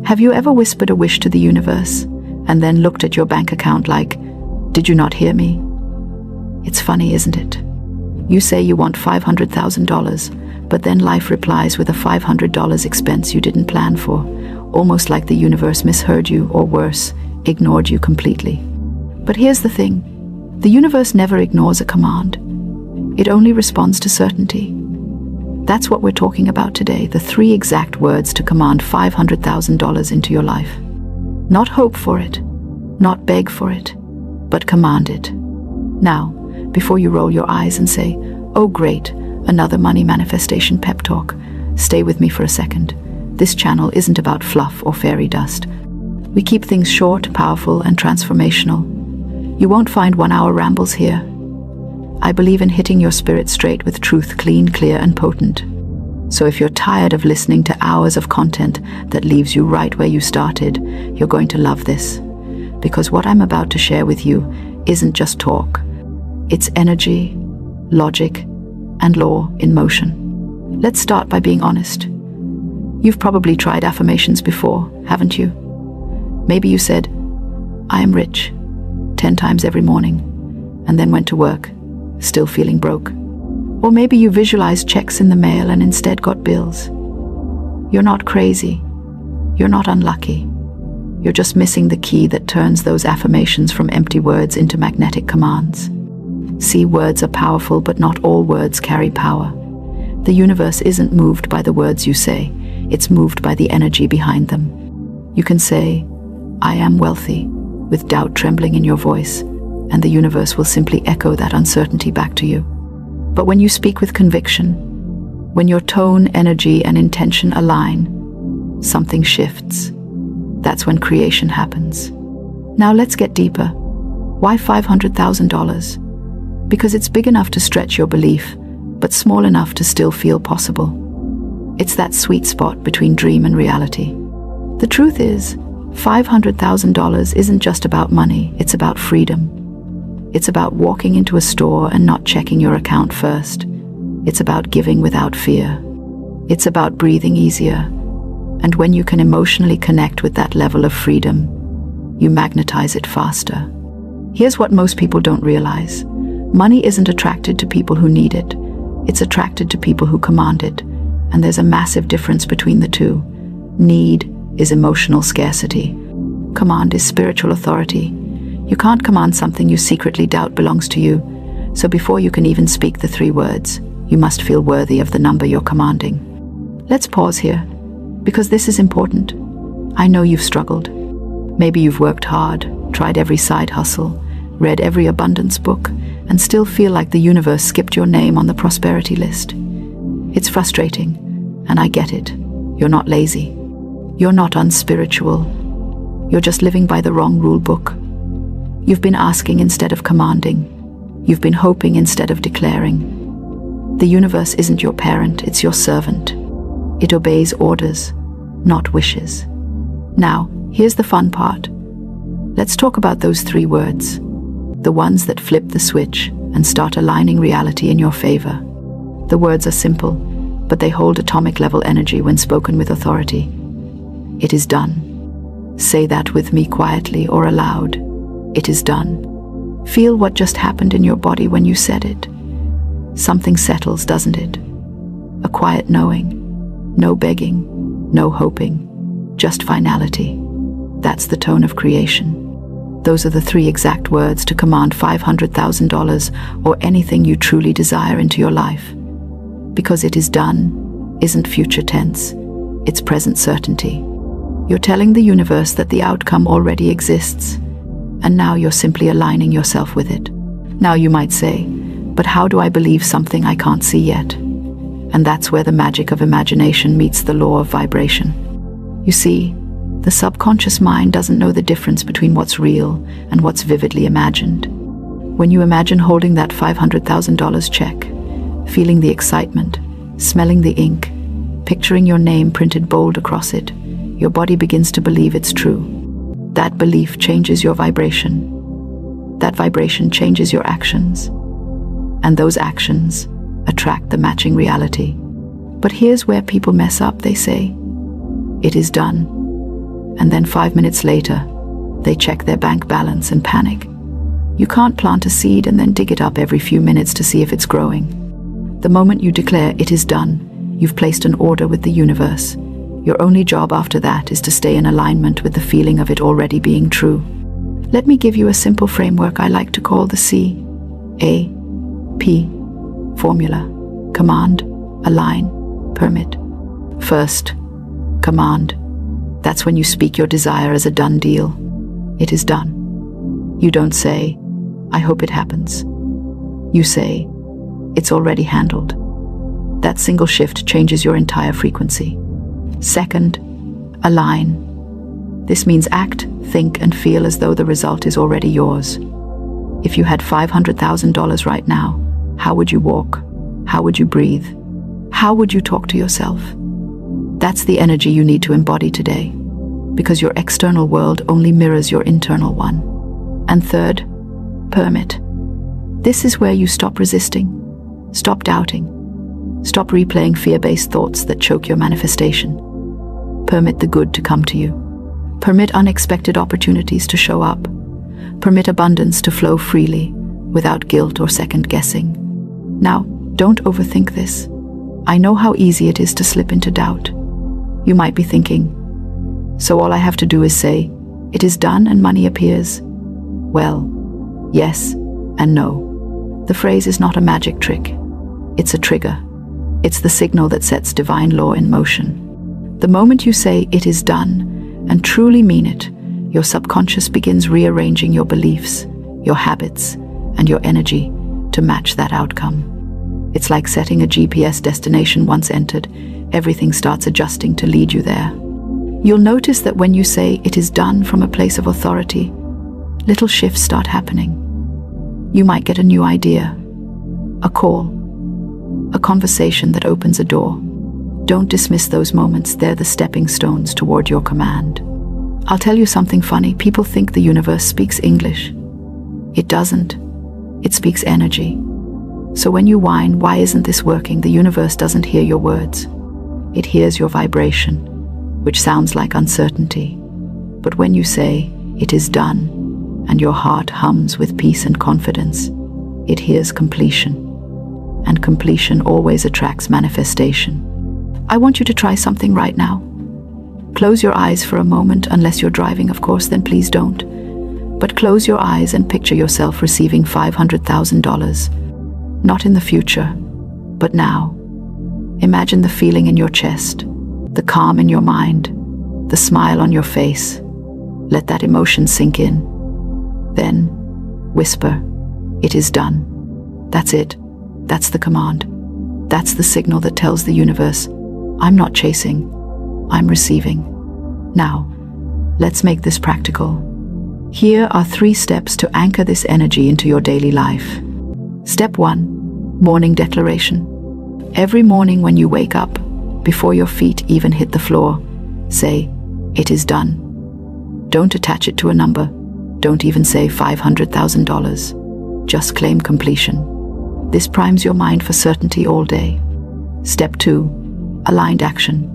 Have you ever whispered a wish to the universe and then looked at your bank account like, "Did you not hear me?" It's funny, isn't it? You say you want $500,000, but then life replies with a $500 expense you didn't plan for, almost like the universe misheard you, or worse, ignored you completely. But here's the thing. The universe never ignores a command. It only responds to certainty. That's what we're talking about today, the 3 exact words to command $500,000 into your life. Not hope for it, not beg for it, but command it. Now, before you roll your eyes and say, "Oh great, another money manifestation pep talk," stay with me for a second. This channel isn't about fluff or fairy dust. We keep things short, powerful, and transformational. You won't find 1-hour rambles here. I believe in hitting your spirit straight with truth, clean, clear, and potent. So if you're tired of listening to hours of content that leaves you right where you started, you're going to love this. Because what I'm about to share with you isn't just talk. It's energy, logic, and law in motion. Let's start by being honest. You've probably tried affirmations before, haven't you? Maybe you said, "I am rich," 10 times every morning, and then went to work, still feeling broke. Or maybe you visualized checks in the mail and instead got bills. You're not crazy. You're not unlucky. You're just missing the key that turns those affirmations from empty words into magnetic commands. See, words are powerful, but not all words carry power. The universe isn't moved by the words you say. It's moved by the energy behind them. You can say, "I am wealthy," with doubt trembling in your voice, and the universe will simply echo that uncertainty back to you. But when you speak with conviction, when your tone, energy, and intention align, something shifts. That's when creation happens. Now let's get deeper. Why $500,000? Because it's big enough to stretch your belief, but small enough to still feel possible. It's that sweet spot between dream and reality. The truth is, $500,000 isn't just about money, it's about freedom. It's about walking into a store and not checking your account first. It's about giving without fear. It's about breathing easier. And when you can emotionally connect with that level of freedom, you magnetize it faster. Here's what most people don't realize. Money isn't attracted to people who need it. It's attracted to people who command it. And there's a massive difference between the two. Need is emotional scarcity. Command is spiritual authority. You can't command something you secretly doubt belongs to you. So before you can even speak the 3 words, you must feel worthy of the number you're commanding. Let's pause here, because this is important. I know you've struggled. Maybe you've worked hard, tried every side hustle, read every abundance book, and still feel like the universe skipped your name on the prosperity list. It's frustrating, and I get it. You're not lazy. You're not unspiritual. You're just living by the wrong rule book. You've been asking instead of commanding. You've been hoping instead of declaring. The universe isn't your parent, it's your servant. It obeys orders, not wishes. Now, here's the fun part. Let's talk about those 3 words, the ones that flip the switch and start aligning reality in your favor. The words are simple, but they hold atomic-level energy when spoken with authority. It is done. Say that with me quietly or aloud. It is done. Feel what just happened in your body when you said it. Something settles, doesn't it? A quiet knowing. No begging, no hoping, just finality. That's the tone of creation. Those are the 3 exact words to command $500,000 or anything you truly desire into your life. Because it is done isn't future tense, it's present certainty. You're telling the universe that the outcome already exists, and now you're simply aligning yourself with it. Now you might say, but how do I believe something I can't see yet? And that's where the magic of imagination meets the law of vibration. You see, the subconscious mind doesn't know the difference between what's real and what's vividly imagined. When you imagine holding that $500,000 check, feeling the excitement, smelling the ink, picturing your name printed bold across it, your body begins to believe it's true. That belief changes your vibration. That vibration changes your actions. And those actions attract the matching reality. But here's where people mess up. They say, "It is done," and then 5 minutes later, they check their bank balance and panic. You can't plant a seed and then dig it up every few minutes to see if it's growing. The moment you declare it is done, you've placed an order with the universe. Your only job after that is to stay in alignment with the feeling of it already being true. Let me give you a simple framework I like to call the CAP formula. Command, align, permit. First, command. That's when you speak your desire as a done deal. It is done. You don't say, I hope it happens. You say, it's already handled. That single shift changes your entire frequency. Second, align. This means act, think, and feel as though the result is already yours. If you had $500,000 right now, how would you walk? How would you breathe? How would you talk to yourself? That's the energy you need to embody today, because your external world only mirrors your internal one. And third, permit. This is where you stop resisting, stop doubting, stop replaying fear-based thoughts that choke your manifestation. Permit the good to come to you. Permit unexpected opportunities to show up. Permit abundance to flow freely, without guilt or second guessing. Now, don't overthink this. I know how easy it is to slip into doubt. You might be thinking, so all I have to do is say, it is done and money appears? Well, yes and no. The phrase is not a magic trick. It's a trigger. It's the signal that sets divine law in motion. The moment you say it is done and truly mean it, your subconscious begins rearranging your beliefs, your habits, and your energy to match that outcome. It's like setting a GPS destination once entered. Everything starts adjusting to lead you there. You'll notice that when you say it is done from a place of authority, little shifts start happening. You might get a new idea, a call, a conversation that opens a door. Don't dismiss those moments. They're the stepping stones toward your command. I'll tell you something funny. People think the universe speaks English. It doesn't. It speaks energy. So when you whine, why isn't this working? The universe doesn't hear your words. It hears your vibration, which sounds like uncertainty. But when you say, it is done, and your heart hums with peace and confidence, it hears completion. And completion always attracts manifestation. I want you to try something right now. Close your eyes for a moment, unless you're driving, of course, then please don't. But close your eyes and picture yourself receiving $500,000. Not in the future, but now. Imagine the feeling in your chest, the calm in your mind, the smile on your face. Let that emotion sink in. Then, whisper, it is done. That's it. That's the command. That's the signal that tells the universe, I'm not chasing, I'm receiving. Now, let's make this practical. Here are 3 steps to anchor this energy into your daily life. Step 1, morning declaration. Every morning when you wake up, before your feet even hit the floor, say, it is done. Don't attach it to a number. Don't even say $500,000. Just claim completion. This primes your mind for certainty all day. Step 2, aligned action.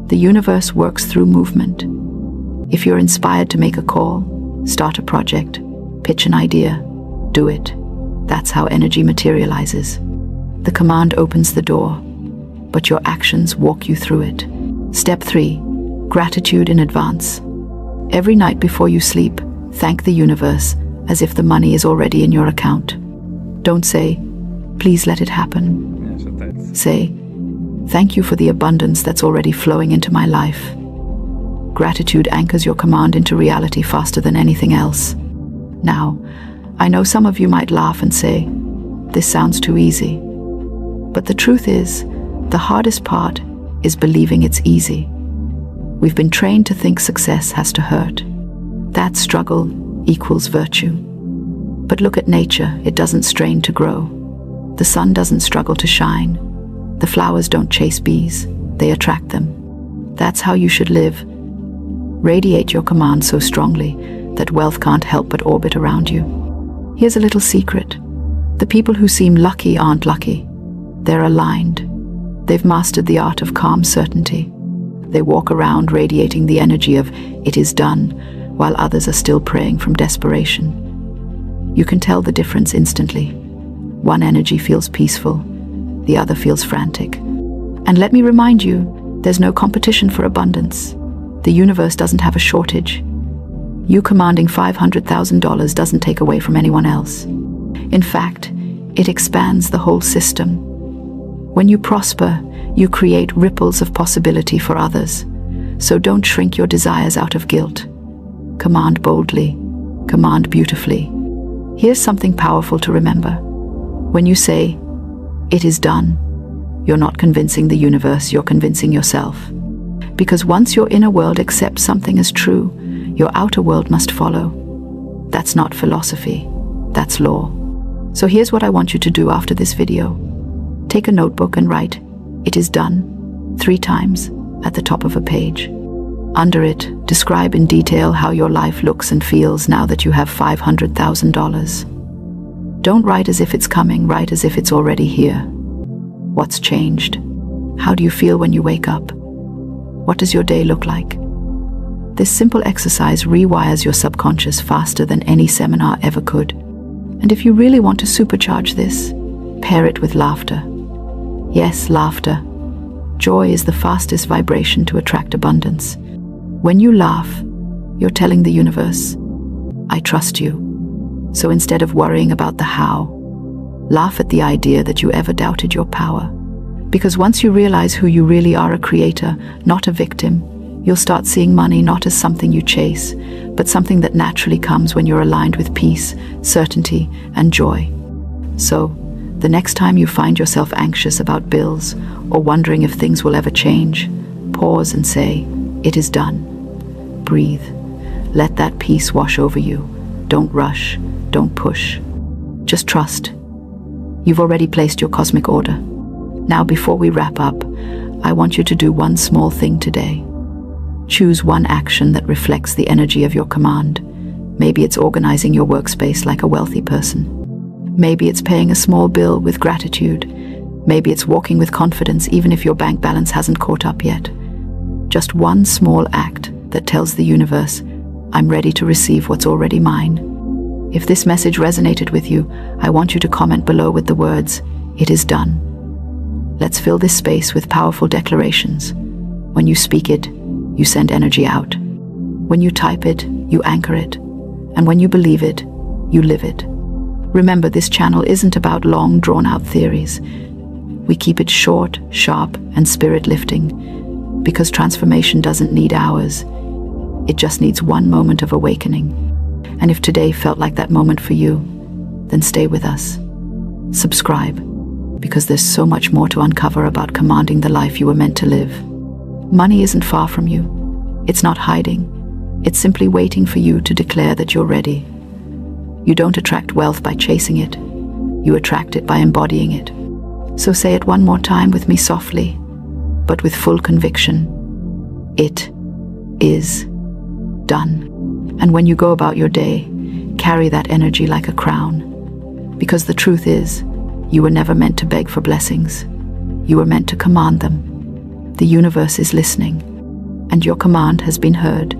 The universe works through movement. If you're inspired to make a call, start a project, pitch an idea, do it. That's how energy materializes. The command opens the door, but your actions walk you through it. Step 3, gratitude in advance. Every night before you sleep, thank the universe as if the money is already in your account. Don't say, please let it happen. Say, thank you for the abundance that's already flowing into my life. Gratitude anchors your command into reality faster than anything else. Now, I know some of you might laugh and say, this sounds too easy. But the truth is, the hardest part is believing it's easy. We've been trained to think success has to hurt. That struggle equals virtue. But look at nature, it doesn't strain to grow. The sun doesn't struggle to shine. The flowers don't chase bees, they attract them. That's how you should live. Radiate your command so strongly that wealth can't help but orbit around you. Here's a little secret. The people who seem lucky aren't lucky. They're aligned. They've mastered the art of calm certainty. They walk around radiating the energy of "it is done," while others are still praying from desperation. You can tell the difference instantly. One energy feels peaceful, the other feels frantic. And let me remind you, there's no competition for abundance. The universe doesn't have a shortage. You commanding $500,000 doesn't take away from anyone else. In fact, it expands the whole system. When you prosper, you create ripples of possibility for others. So don't shrink your desires out of guilt. Command boldly, command beautifully. Here's something powerful to remember. When you say, "it is done," you're not convincing the universe, you're convincing yourself. Because once your inner world accepts something as true, your outer world must follow. That's not philosophy, that's law. So here's what I want you to do after this video. Take a notebook and write, "It is done," 3 times at the top of a page. Under it, describe in detail how your life looks and feels now that you have $500,000. Don't write as if it's coming, write as if it's already here. What's changed? How do you feel when you wake up? What does your day look like? This simple exercise rewires your subconscious faster than any seminar ever could. And if you really want to supercharge this, pair it with laughter. Yes, laughter. Joy is the fastest vibration to attract abundance. When you laugh, you're telling the universe, "I trust you." So instead of worrying about the how, laugh at the idea that you ever doubted your power. Because once you realize who you really are, a creator, not a victim, you'll start seeing money not as something you chase, but something that naturally comes when you're aligned with peace, certainty, and joy. So, the next time you find yourself anxious about bills or wondering if things will ever change, pause and say, "It is done." Breathe. Let that peace wash over you. Don't rush. Don't push. Just trust. You've already placed your cosmic order. Now, before we wrap up, I want you to do one small thing today. Choose one action that reflects the energy of your command. Maybe it's organizing your workspace like a wealthy person. Maybe it's paying a small bill with gratitude. Maybe it's walking with confidence even if your bank balance hasn't caught up yet. Just one small act that tells the universe, "I'm ready to receive what's already mine." If this message resonated with you, I want you to comment below with the words, "It is done." Let's fill this space with powerful declarations. When you speak it, you send energy out. When you type it, you anchor it. And when you believe it, you live it. Remember, this channel isn't about long, drawn-out theories. We keep it short, sharp, and spirit-lifting, because transformation doesn't need hours. It just needs one moment of awakening. And if today felt like that moment for you, then stay with us. Subscribe, because there's so much more to uncover about commanding the life you were meant to live. Money isn't far from you. It's not hiding. It's simply waiting for you to declare that you're ready. You don't attract wealth by chasing it. You attract it by embodying it. So say it one more time with me softly, but with full conviction. It is done. And when you go about your day, carry that energy like a crown. Because the truth is, you were never meant to beg for blessings. You were meant to command them. The universe is listening, and your command has been heard.